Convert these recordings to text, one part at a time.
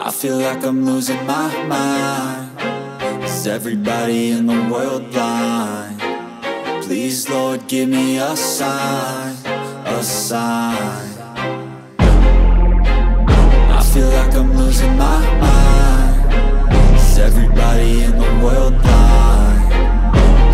I feel like I'm losing my mind. Is everybody in the world blind? Please, Lord, give me a sign, a sign. I feel like I'm losing my mind. Is everybody in the world blind?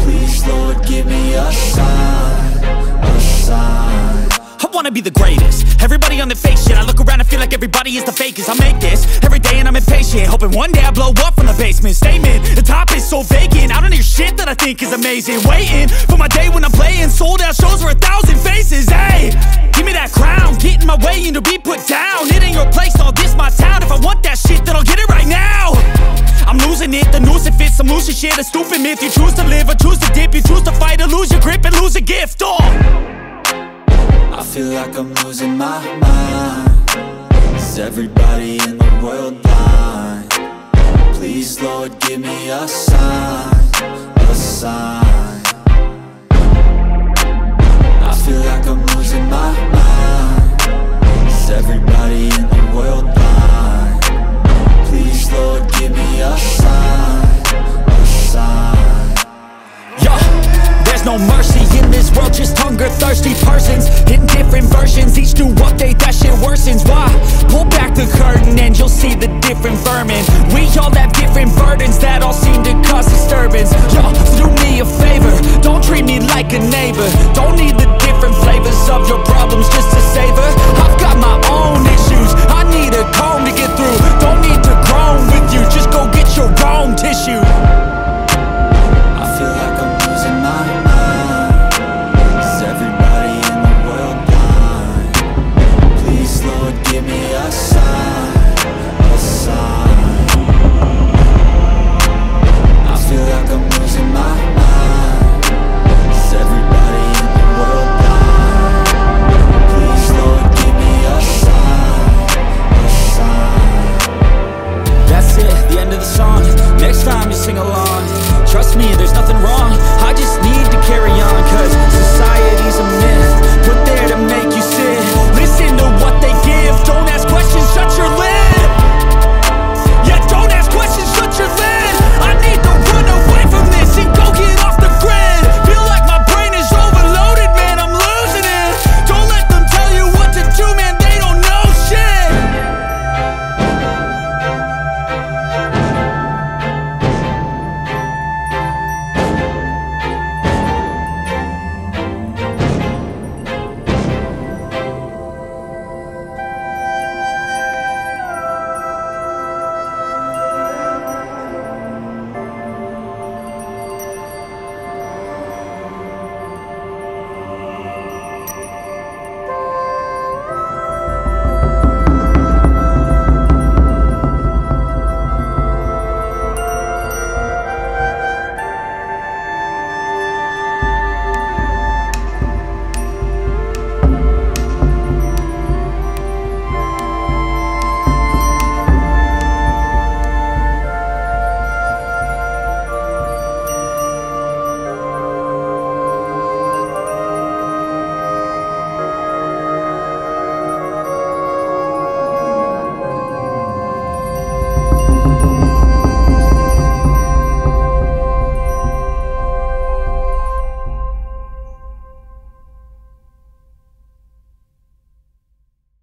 Please, Lord, give me a sign, a sign. I wanna be the greatest. Everybody on the fake shit. I look around and feel like everybody is the fakest. I make this every day and I'm impatient, hoping one day I blow up from the basement. Statement, the top is so vacant. I don't hear shit that I think is amazing. Waiting for my day when I'm playing sold out shows for 1,000 faces. Hey, give me that crown, get in my way and to be put down. It ain't your place, all this my town. If I want that shit, then I'll get it right now. I'm losing it, the noose it fits. I'm losing shit, a stupid myth. You choose to live or choose to dip. You choose to fight or lose your grip and lose a gift. I feel like I'm losing my mind. Is everybody in the world blind? Please, Lord, give me a sign, a sign. I feel like I'm losing my mind. Is everybody in the world blind? Please, Lord, give me a sign, a sign. Yo, there's no mercy in this world, just hunger-thirsty persons in different versions. Each new update, that shit worsens. Why? Pull back the curtain and you'll see the different vermin. We all have different burdens that all seem to cause disturbance. Yo, do me a favor, don't treat me like a neighbor.